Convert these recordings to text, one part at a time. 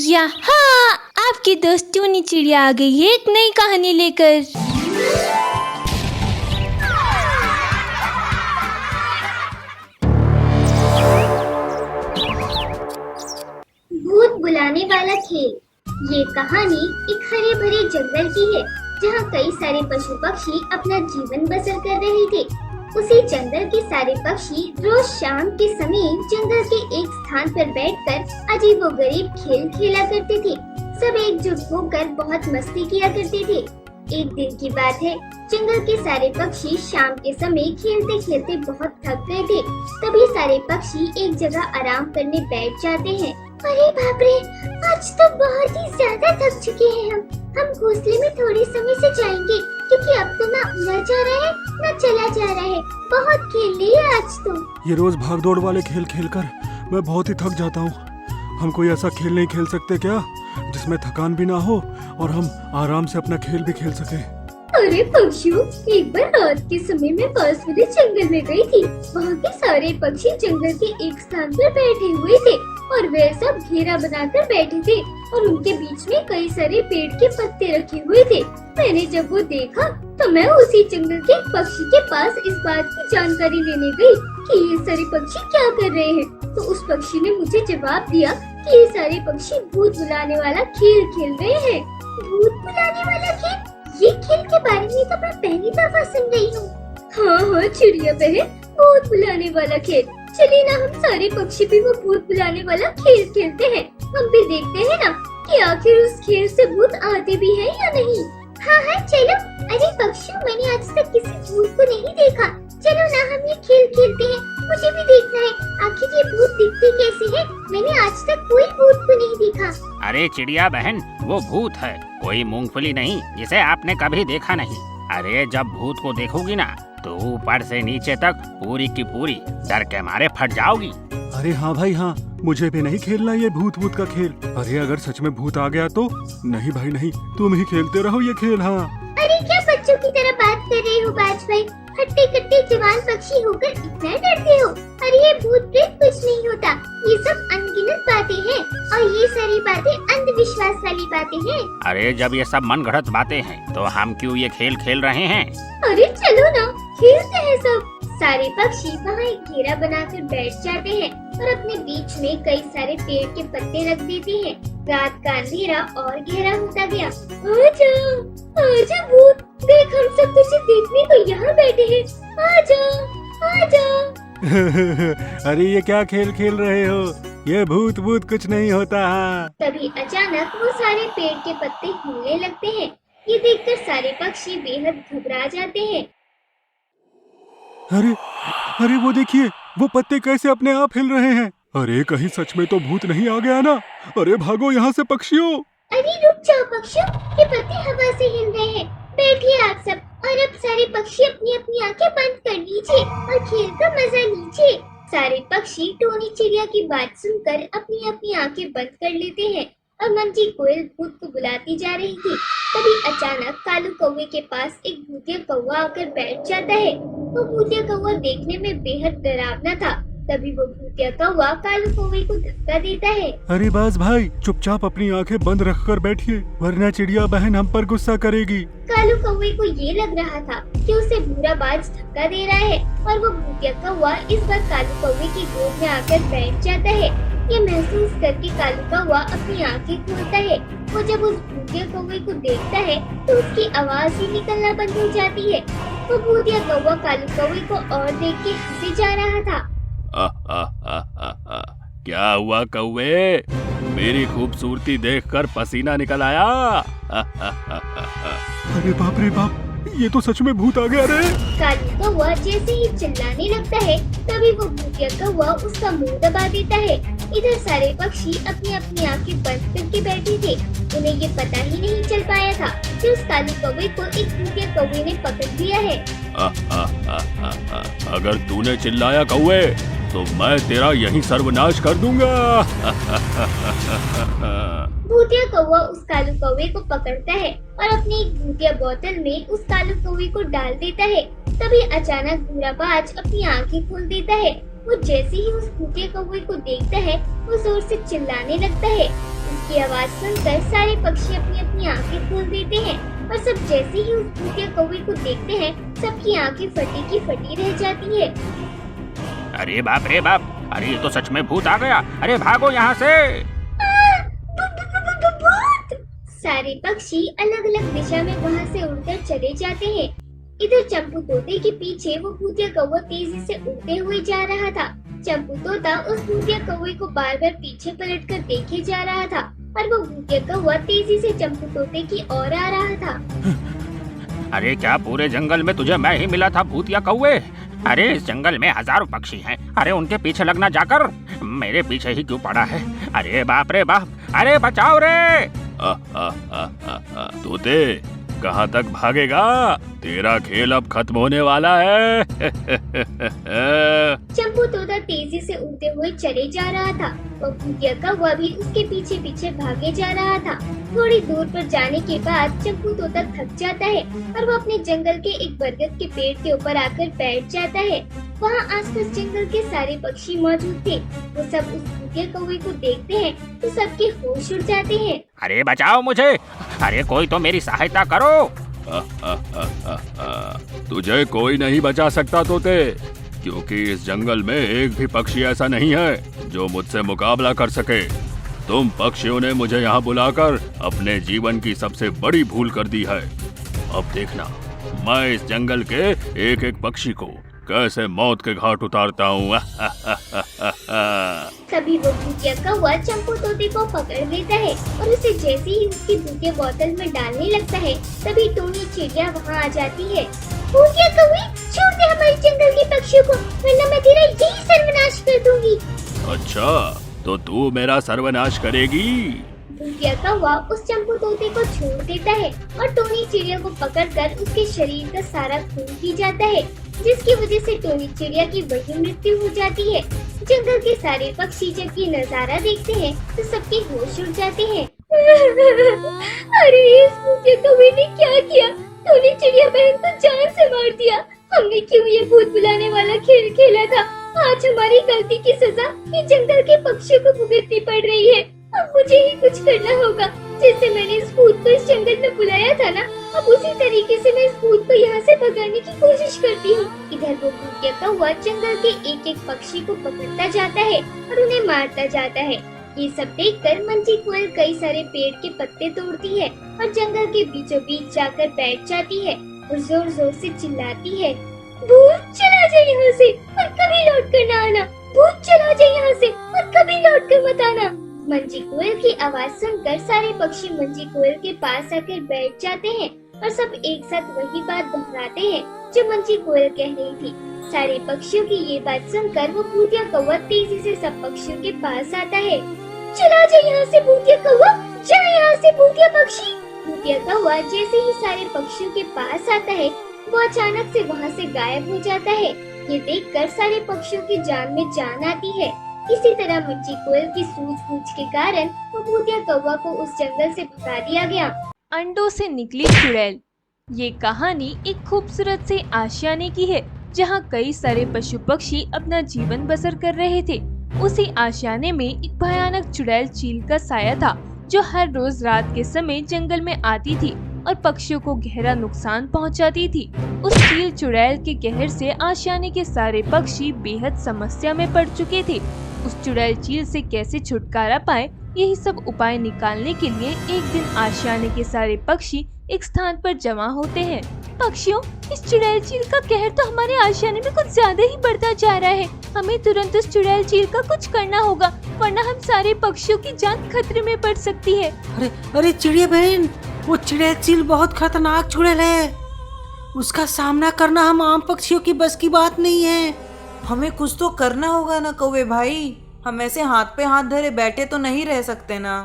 चिड़िया। हाँ, आपकी दोस्त टूनी चिड़िया आ गई है एक नई कहानी लेकर। भूत बुलाने वाला खेल। ये कहानी एक हरे भरे जंगल की है, जहाँ कई सारे पशु पक्षी अपना जीवन बसर कर रहे थे। उसी जंगल के सारे पक्षी रोज शाम के समय जंगल के एक स्थान पर बैठकर अजीबोगरीब खेल खेला करते थे। सब एकजुट होकर बहुत मस्ती किया करते थे। एक दिन की बात है, जंगल के सारे पक्षी शाम के समय खेलते खेलते बहुत थक गए थे। तभी सारे पक्षी एक जगह आराम करने बैठ जाते हैं। अरे बाप रे, आज तो बहुत ही ज्यादा थक चुके हैं हम घोंसले में थोड़े समय से जाएंगे, क्योंकि अब तो ना उड़ा जा रहा है ना चला जा रहा है। बहुत खेल लिए आज तो। ये रोज भाग दौड़ वाले खेल खेलकर मैं बहुत ही थक जाता हूँ। हम कोई ऐसा खेल नहीं खेल सकते क्या, जिसमें थकान भी ना हो और हम आराम से अपना खेल भी खेल सके? अरे पक्षियों, एक बार रात के समय में पास वाले जंगल में गई थी। वहाँ के सारे पक्षी जंगल के एक स्थान पर बैठे हुए थे और वे सब घेरा बनाकर बैठे थे और उनके बीच में कई सारे पेड़ के पत्ते रखे हुए थे। मैंने जब वो देखा तो मैं उसी जंगल के पक्षी के पास इस बात की जानकारी लेने गई कि ये सारे पक्षी क्या कर रहे हैं। तो उस पक्षी ने मुझे जवाब दिया कि ये सारे पक्षी भूत बुलाने वाला खेल खेल रहे हैं। भूत बुलाने वाला खेल? ये खेल के बारे में तो मैं पहली दफा सुन रही हूँ। हाँ, चिड़िया बहन, भूत बुलाने वाला खेल। चलिए ना, हम सारे पक्षी भी वो भूत बुलाने वाला खेल खेलते हैं। हम भी देखते हैं ना कि आखिर उस खेल से भूत आते भी हैं या नहीं। हाँ, चलो। अरे पक्षियों, मैंने आज तक किसी भूत को नहीं देखा। चलो ना, हम ये खेल खेलते हैं। मुझे भी देखना है आखिर ये भूत दिखते कैसे हैं। मैंने आज तक कोई भूत को नहीं देखा। अरे चिड़िया बहन, वो भूत है, कोई मूंगफली नहीं जिसे आपने कभी देखा नहीं। अरे जब भूत को देखोगी ना तो ऊपर से नीचे तक पूरी की पूरी डर के मारे फट जाओगी। अरे हाँ भाई हाँ, मुझे भी नहीं खेलना ये भूत भूत का खेल। अरे अगर सच में भूत आ गया तो? नहीं भाई नहीं, तुम ही खेलते रहो ये खेल। हाँ। अरे क्या बच्चों की तरह बात कर रहे हो बाज भाई? हट्टे कट्टे जवान पक्षी होकर इतना डरते हो? अरे ये भूत प्रेत कुछ नहीं होता। ये सब अनगिनत बातें हैं और ये सारी बातें अंधविश्वास वाली बातें हैं। अरे जब ये सब मन गढ़ंत बातें हैं तो हम क्यों ये खेल खेल रहे हैं? अरे चलो ना, खेलते हैं सब। सारे पक्षी वहाँ एक घेरा बनाकर बैठ जाते हैं और अपने बीच में कई सारे पेड़ के पत्ते रख देते हैं। रात का अंधेरा और गहरा होता गया। आजा, आजा भूत, देख हम सब तुझे देखने को यहाँ बैठे हैं। आजा, आजा। अरे ये क्या खेल खेल रहे हो? ये भूत भूत कुछ नहीं होता। हाँ। तभी अचानक वो सारे पेड़ के पत्ते हिलने लगते हैं। ये देखकर सारे पक्षी बेहद घबरा जाते हैं। अरे अरे वो देखिए, वो पत्ते कैसे अपने आप हिल रहे हैं। अरे कहीं सच में तो भूत नहीं आ गया ना? अरे भागो यहाँ से पक्षियों। अरे रुक जाओ पक्षियों, ये पत्ते हवा से हिल रहे हैं। बैठिए आप सब और अब सारे पक्षी अपनी अपनी आंखें बंद कर लीजिए और खेल का मजा लीजिए। सारे पक्षी टोनी चिड़िया की बात सुनकर अपनी अपनी आंखें बंद कर लेते हैं और मंजी कोयल भूत को बुलाती जा रही थी। तभी अचानक कालू कौवे के पास एक भूतिया कौवा आकर बैठ जाता है। वो भूतिया कौवा देखने में बेहद डरावना था। तभी वो भूतिया कौवा कालू कौवे को धक्का देता है। अरे बाज भाई, चुपचाप अपनी आंखें बंद रखकर बैठिए, वरना चिड़िया बहन हम पर गुस्सा करेगी। कालू कौवे को ये लग रहा था कि उसे बुरा बाज धक्का दे रहा है और वो भूतिया कौवा इस बार कालू कौवे की गोद में आकर बैठ जाता है। ये महसूस करके कालू कौवा अपनी आंखें खोलता है। वो जब उस भूतिया कौवे को देखता है तो उसकी आवाज ही निकलना बंद हो जाती है। वो भूतिया कौवा कालू कौवे को और देख के हंसे जा रहा था। क्या हुआ कौवे, मेरी खूबसूरती देखकर पसीना निकल आया? अरे बाप रे बाप, ये तो सच में भूत आ गया रे। कालू कौवा जैसे ही चिल्लाने लगता है तभी वो भूतिया कौवा उसका मुंह दबा देता है। इधर सारे पक्षी अपनी अपनी आंखें बंद करके बैठे थे। उन्हें ये पता ही नहीं चल पाया था कि उस कालू कौवे को एक भूतिया कौवे ने पकड़ लिया है। अगर तूने चिल्लाया कौवे तो मैं तेरा यहीं सर्वनाश कर दूंगा। भूतिया कौवा उस कालू कौवे को पकड़ता है और अपनी एक भूतिया बोतल में उस कालू कौवे को डाल देता है। तभी अचानक भूरा बाज अपनी आंखें खोल देता है। वो जैसे ही उस भूतिया कौवे को देखता है वो जोर से चिल्लाने लगता है। उस की आवाज सुनकर सारे पक्षी अपनी अपनी आंखें खोल देते हैं और सब जैसे ही उस भूतिया कौवे को देखते हैं सबकी आंखें फटी की फटी रह जाती है। अरे बाप रे बाप, अरे ये तो सच में भूत आ गया। अरे भागो यहाँ से। सारे पक्षी अलग अलग दिशा में वहाँ से उड़कर चले जाते हैं। इधर चंपू तोते के पीछे वो भूतिया कौवा तेजी से उड़ते हुए जा रहा था। चंपू तोता उस भूतिया कौवे को बार बार पीछे पलटकर देखे जा रहा था और वो भूतिया कौवा तेजी से चंपू तोते की ओर आ रहा था। अरे क्या पूरे जंगल में तुझे मैं ही मिला था भूतिया कौवे? अरे इस जंगल में हजारों पक्षी हैं। अरे उनके पीछे लगना जाकर मेरे पीछे ही क्यों पड़ा है? अरे बाप रे बाप, अरे बचाओ रे। तोते कहाँ तक भागेगा? तेरा खेल अब खत्म होने वाला है। चंपू तोता तेजी से उड़ते हुए चले जा रहा था और भूतिया कौवा भी उसके पीछे पीछे भागे जा रहा था। थोड़ी दूर पर जाने के बाद चंपू तोता थक जाता है और वो अपने जंगल के एक बरगद के पेड़ के ऊपर आकर बैठ जाता है। वहाँ आसपास जंगल के सारे पक्षी मौजूद थे। वो सब उस भूतिया कौवे को देखते हैं तो सबके होश उड़ जाते हैं। अरे बचाओ मुझे, अरे कोई तो मेरी सहायता करो। तुझे कोई नहीं बचा सकता तोते, क्योंकि इस जंगल में एक भी पक्षी ऐसा नहीं है जो मुझसे मुकाबला कर सके। तुम पक्षियों ने मुझे यहाँ बुलाकर अपने जीवन की सबसे बड़ी भूल कर दी है। अब देखना मैं इस जंगल के एक एक पक्षी को कैसे मौत के घाट उतारता हूँ। तभी वो भूतिया कौवा चंपू तोते को पकड़ लेता है और उसे जैसे ही उसकी भूतिया बोतल में डालने लगता है तभी टोनी चिड़िया वहाँ आ जाती है। भूतिया कौवे, छोड़ दे हमारे जंगल के पक्षियों को, वरना मैं तेरा यही सर्वनाश कर दूंगी। अच्छा, तो तू मेरा सर्वनाश करेगी? भूतिया कौवा उस चंपू तोते को छोड़ देता है और टोनी चिड़िया को पकड़कर उसके शरीर का सारा खून पी जाता है, जिसकी वजह से टोनी चिड़िया की वही मृत्यु हो जाती है। जंगल के सारे पक्षी जब ये नजारा देखते हैं तो सबके होश उड़ जाते हैं। अरे इस भूतिया कौवे ने क्या किया? टोनी चिड़िया बहन को जान से मार दिया। हमने क्यों ये भूत बुलाने वाला खेल खेला था? आज हमारी गलती की सजा ये जंगल के पक्षियों को भुगतनी पड़ रही है। अब मुझे ही कुछ करना होगा। जैसे मैंने इस भूत को इस जंगल में बुलाया था ना, अब उसी तरीके से मैं इस भूत को यहाँ से भगाने की कोशिश करती हूँ। इधर वो भूतिया कौवा जंगल के एक एक पक्षी को पकड़ता जाता है और उन्हें मारता जाता है। ये सब देखकर मंजी कोयल कई सारे पेड़ के पत्ते तोड़ती है और जंगल के बीचों बीच जाकर बैठ जाती है और जोर जोर से चिल्लाती है, भूत चला जाए यहाँ से और कभी लौट कर न आना। भूत चला जाए यहाँ से और कभी लौट कर मत आना। मंजी कोयल की आवाज सुनकर सारे पक्षी मंजी कोयल के पास आकर बैठ जाते हैं और सब एक साथ वही बात दोहराते हैं जो मंजी कोयल कह रही थी। सारे पक्षियों की ये बात सुनकर वो भूतिया कौवा तेजी से सब पक्षियों के पास आता है। चला जा यहाँ से भूतिया कौवा, जा यहाँ से भूतिया पक्षी। भूतिया कौवा जैसे ही सारे पक्षियों के पास आता है वो अचानक से वहाँ से गायब हो जाता है। ये देखकर सारे पक्षियों की जान में जान आती है। इसी तरह मंजी कोयल की सूझबूझ के कारण वो भूतिया कौवा को उस जंगल से भगा दिया गया। अंडों से निकली चुड़ैल। ये कहानी एक खूबसूरत से आशियाने की है जहाँ कई सारे पशु पक्षी अपना जीवन बसर कर रहे थे। उसी आशियाने में एक भयानक चुड़ैल चील का साया था जो हर रोज रात के समय जंगल में आती थी और पक्षियों को गहरा नुकसान पहुंचाती थी। उस चील चुड़ैल के कहर से आशियाने के सारे पक्षी बेहद समस्या में पड़ चुके थे। उस चुड़ैल चील से कैसे छुटकारा पाए, यही सब उपाय निकालने के लिए एक दिन आशियाने के सारे पक्षी एक स्थान पर जमा होते हैं। पक्षियों, इस चुड़ैल चील का कहर तो हमारे आशियाने में कुछ ज्यादा ही बढ़ता जा रहा है। हमें तुरंत उस चुड़ैल चील का कुछ करना होगा, वरना हम सारे पक्षियों की जान खतरे में पड़ सकती है। अरे चिड़िया बहन, वो चुड़ैल चील बहुत खतरनाक चुड़ैल है। उसका सामना करना हम आम पक्षियों की बस की बात नहीं है। हमें कुछ तो करना होगा ना कौवे भाई, हम ऐसे हाथ पे हाथ धरे बैठे तो नहीं रह सकते ना।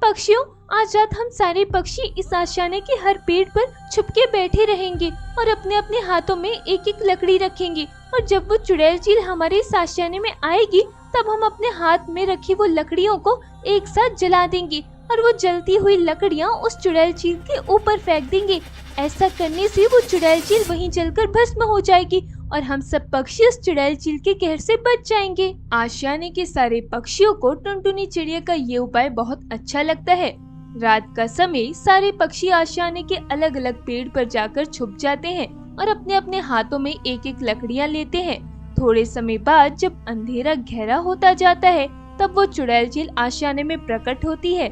पक्षियों, आज रात हम सारे पक्षी इस आशियाने के हर पेड़ पर छुपके बैठे रहेंगे और अपने अपने हाथों में एक एक लकड़ी रखेंगे और जब वो चुड़ैल चील हमारे इस आशियाने में आएगी तब हम अपने हाथ में रखी वो लकड़ियों को एक साथ जला देंगे और वो जलती हुई लकड़ियाँ उस चुड़ैल चील के ऊपर फेंक देंगे। ऐसा करने से वो चुड़ैल चील वहीं जलकर भस्म हो जाएगी और हम सब पक्षी उस चुड़ैल चील के कहर से बच जाएंगे। आशियाने के सारे पक्षियों को टुनटुनी चिड़िया का ये उपाय बहुत अच्छा लगता है। रात का समय सारे पक्षी आशियाने के अलग अलग पेड़ पर जाकर छुप जाते हैं और अपने अपने हाथों में एक एक लकड़ियाँ लेते हैं। थोड़े समय बाद जब अंधेरा गहरा होता जाता है तब वो चुड़ैल चील आशियाने में प्रकट होती है।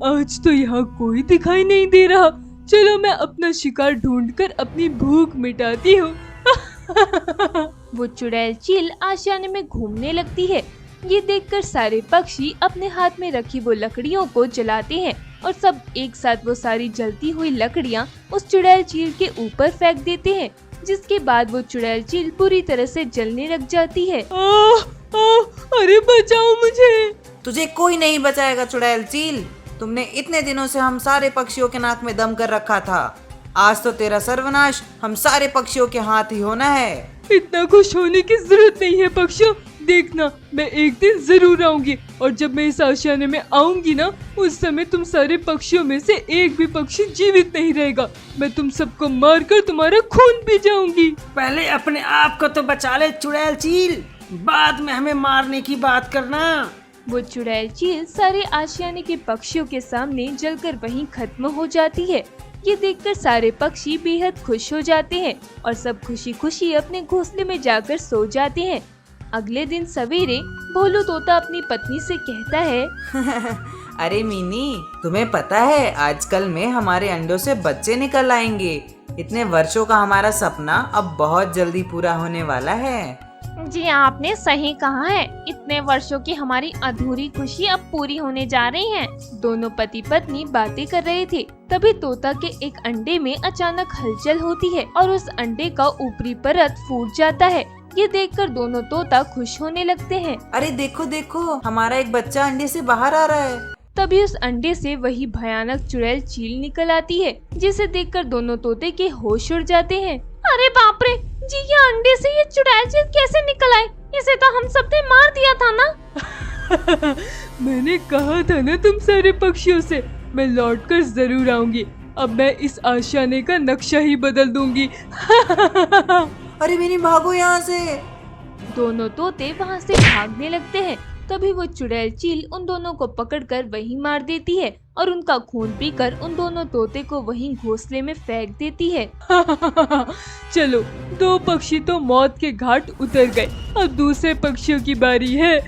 आज तो यहाँ कोई दिखाई नहीं दे रहा। चलो मैं अपना शिकार ढूंढकर अपनी भूख मिटाती हूँ। वो चुड़ैल चील आशियाने में घूमने लगती है। ये देखकर सारे पक्षी अपने हाथ में रखी वो लकड़ियों को जलाते हैं और सब एक साथ वो सारी जलती हुई लकड़ियाँ उस चुड़ैल चील के ऊपर फेंक देते हैं, जिसके बाद वो चुड़ैल चील पूरी तरह से जलने लग जाती है। अरे बचाओ मुझे। तुझे कोई नहीं बचाएगा चुड़ैल चील। तुमने इतने दिनों से हम सारे पक्षियों के नाक में दम कर रखा था। आज तो तेरा सर्वनाश हम सारे पक्षियों के हाथ ही होना है। इतना खुश होने की जरूरत नहीं है पक्षियों। देखना मैं एक दिन जरूर आऊंगी और जब मैं इस आशियाने में आऊंगी ना, उस समय तुम सारे पक्षियों में से एक भी पक्षी जीवित नहीं रहेगा। मैं तुम सबको मारकर तुम्हारा खून पी जाऊंगी। पहले अपने आप को तो बचा ले चुड़ैल चील, बाद में हमें मारने की बात करना। वो चुड़ैल चील सारे आशियाने के पक्षियों के सामने जलकर वहीं खत्म हो जाती है। ये देखकर सारे पक्षी बेहद खुश हो जाते हैं और सब खुशी खुशी अपने घोंसले में जाकर सो जाते हैं। अगले दिन सवेरे भोलू तोता अपनी पत्नी से कहता है, अरे मीनी, तुम्हें पता है आजकल में हमारे अंडों से बच्चे निकल आएंगे। इतने वर्षों का हमारा सपना अब बहुत जल्दी पूरा होने वाला है। जी आपने सही कहा है। इतने वर्षों की हमारी अधूरी खुशी अब पूरी होने जा रही है। दोनों पति पत्नी बातें कर रहे थे, तभी तोता के एक अंडे में अचानक हलचल होती है और उस अंडे का ऊपरी परत फूट जाता है। ये देखकर दोनों तोता खुश होने लगते हैं। अरे देखो देखो, हमारा एक बच्चा अंडे से बाहर आ रहा है। तभी उस अंडे से वही भयानक चुड़ैल चील निकल आती है, जिसे देखकर दोनों तोते के होश उड़ जाते हैं। अरे बाप रे जी, ये अंडे से ये चुड़ैल चील कैसे निकल आए? इसे तो हम सबने मार दिया था ना। मैंने कहा था ना तुम सारे पक्षियों से, मैं लौटकर जरूर आऊंगी। अब मैं इस आशियाने का नक्शा ही बदल दूंगी। अरे मीनी भागो यहाँ से। दोनों तोते वहाँ से भागने लगते हैं। तभी वो चुड़ैल चील उन दोनों को पकड़कर वहीं मार देती है और उनका खून पीकर उन दोनों तोते को वहीं घोंसले में फेंक देती है। चलो, दो पक्षी तो मौत के घाट उतर गए, अब दूसरे पक्षियों की बारी है।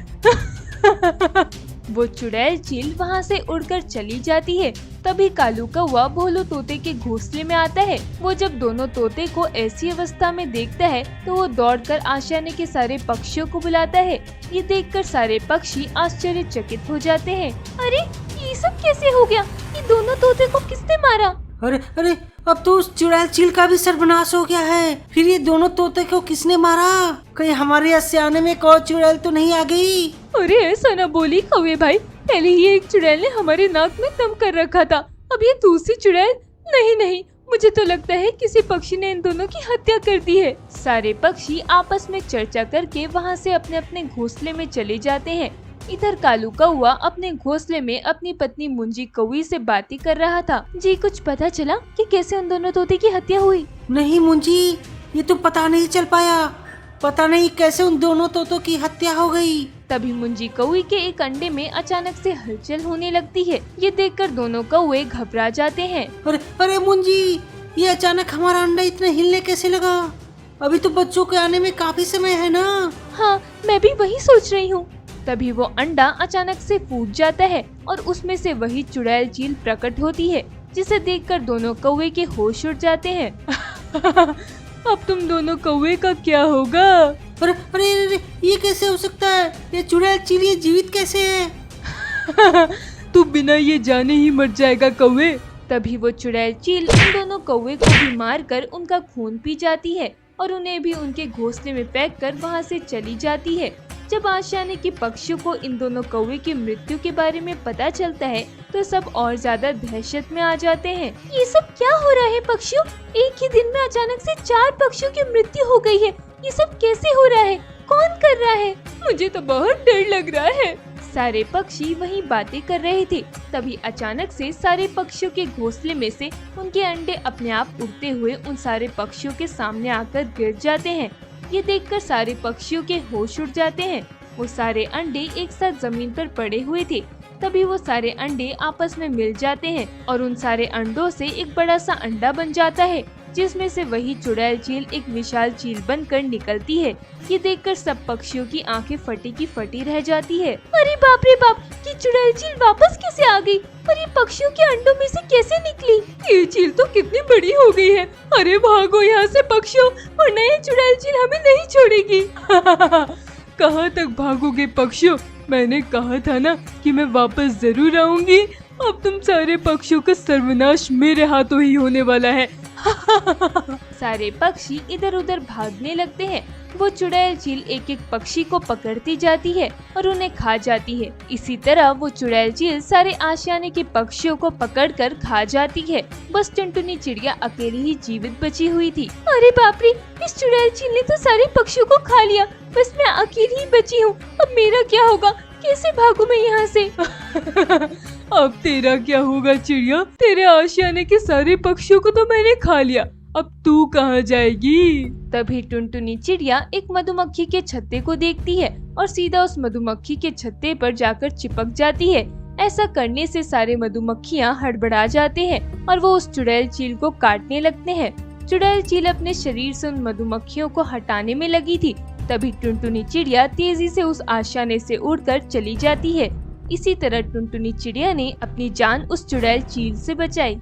वो चुड़ैल चील वहाँ से उड़कर चली जाती है। तभी कालू कौवा भोलू तोते के घोंसले में आता है। वो जब दोनों तोते को ऐसी अवस्था में देखता है तो वो दौड़कर आशियाने के सारे पक्षियों को बुलाता है। ये देखकर सारे पक्षी आश्चर्यचकित हो जाते हैं। अरे ये सब कैसे हो गया? ये दोनों तोते को किसने मारा? अरे अरे, अब तो उस चुड़ैल चील का भी सर्वनाश हो गया है। फिर ये दोनों तोते को किसने मारा? कहीं हमारे आशियाने में कोई चुड़ैल तो नहीं आ गई? अरे ऐसा ना बोली कौवे भाई, पहले ही एक चुड़ैल ने हमारे नाक में दम कर रखा था, अब ये दूसरी चुड़ैल। नहीं, मुझे तो लगता है किसी पक्षी ने इन दोनों की हत्या कर दी है। सारे पक्षी आपस में चर्चा करके वहाँ से अपने अपने घोंसले में चले जाते हैं। इधर कालू कौवा अपने घोंसले में अपनी पत्नी मुंजी कौवी से बातें कर रहा था। जी कुछ पता चला कि कैसे उन दोनों तोते की हत्या हुई? नहीं मुंजी, ये तो पता नहीं चल पाया। पता नहीं कैसे उन दोनों तोतों की हत्या हो गई। तभी मुंजी कौवी के एक अंडे में अचानक से हलचल होने लगती है। ये देखकर दोनों कौवे घबरा जाते हैं। अरे मुंजी, ये अचानक हमारा अंडा इतना हिलने कैसे लगा? अभी तो बच्चों के आने में काफी समय है ना। हाँ, मैं भी वही सोच रही हूँ। तभी वो अंडा अचानक से फूट जाता है और उसमें से वही चुड़ैल चील प्रकट होती है, जिसे देखकर दोनों कौवे के होश उड़ जाते हैं। अब तुम दोनों कौवे का क्या होगा? अरे, ये कैसे हो सकता है? ये चुड़ैल चील ये जीवित कैसे है? तू बिना ये जाने ही मर जाएगा कौवे। तभी वो चुड़ैल चील उन दोनों कौवे को भी मारकर उनका खून पी जाती है और उन्हें भी उनके घोंसले में पैक कर वहाँ से चली जाती है। जब आशियाने के पक्षियों को इन दोनों कौवे की मृत्यु के बारे में पता चलता है तो सब और ज्यादा दहशत में आ जाते हैं। ये सब क्या हो रहा है पक्षियों? एक ही दिन में अचानक से 4 पक्षियों की मृत्यु हो गई है। ये सब कैसे हो रहा है? कौन कर रहा है? मुझे तो बहुत डर लग रहा है। सारे पक्षी वहीं बातें कर रहे थे। तभी अचानक से सारे पक्षियों के घोंसले में से उनके अंडे अपने आप उड़ते हुए उन सारे पक्षियों के सामने आकर गिर जाते हैं। ये देखकर सारे पक्षियों के होश उड़ जाते हैं। वो सारे अंडे एक साथ जमीन पर पड़े हुए थे। तभी वो सारे अंडे आपस में मिल जाते हैं और उन सारे अंडों से एक बड़ा सा अंडा बन जाता है, जिसमें से वही चुड़ैल चील एक विशाल चील बनकर निकलती है। ये देखकर सब पक्षियों की आंखें फटी की फटी रह जाती है। अरे बाप रे बाप, ये चुड़ैल चील वापस कैसे आ गई और ये पक्षियों के अंडों में से कैसे निकली? ये चील तो कितनी बड़ी हो गई है। अरे भागो यहाँ से पक्षियों, वरना ये चुड़ैल चील हमें नहीं छोड़ेगी। कहाँ तक भागोगे पक्षियों? मैंने कहा था ना कि मैं वापस जरूर आऊंगी। अब तुम सारे पक्षियों का सर्वनाश मेरे हाथों ही होने वाला है। सारे पक्षी इधर उधर भागने लगते हैं। वो चुड़ैल चील एक एक पक्षी को पकड़ती जाती है और उन्हें खा जाती है। इसी तरह वो चुड़ैल चील सारे आशियाने के पक्षियों को पकड़कर खा जाती है। बस टुनटुनी चिड़िया अकेली ही जीवित बची हुई थी। अरे बाप रे, इस चुड़ैल चील ने तो सारे पक्षियों को खा लिया। बस मैं अकेली ही बची हूँ। अब मेरा क्या होगा? कैसे भागूं मैं यहाँ से? अब तेरा क्या होगा चिड़िया? तेरे आशियाने के सारे पक्षियों को तो मैंने खा लिया। अब तू कहाँ जाएगी? तभी टुनटुनी चिड़िया एक मधुमक्खी के छत्ते को देखती है और सीधा उस मधुमक्खी के छत्ते पर जाकर चिपक जाती है। ऐसा करने से सारे मधुमक्खियाँ हड़बड़ा जाते हैं और वो उस चुड़ैल चील को काटने लगते हैं। चुड़ैल चील अपने शरीर से उन मधुमक्खियों को हटाने में लगी थी। तभी टुनटुनी चिड़िया तेजी से उस आशियाने से उड़कर चली जाती है। इसी तरह टुनटुनी चिड़िया ने अपनी जान उस चुड़ैल चील से बचाई।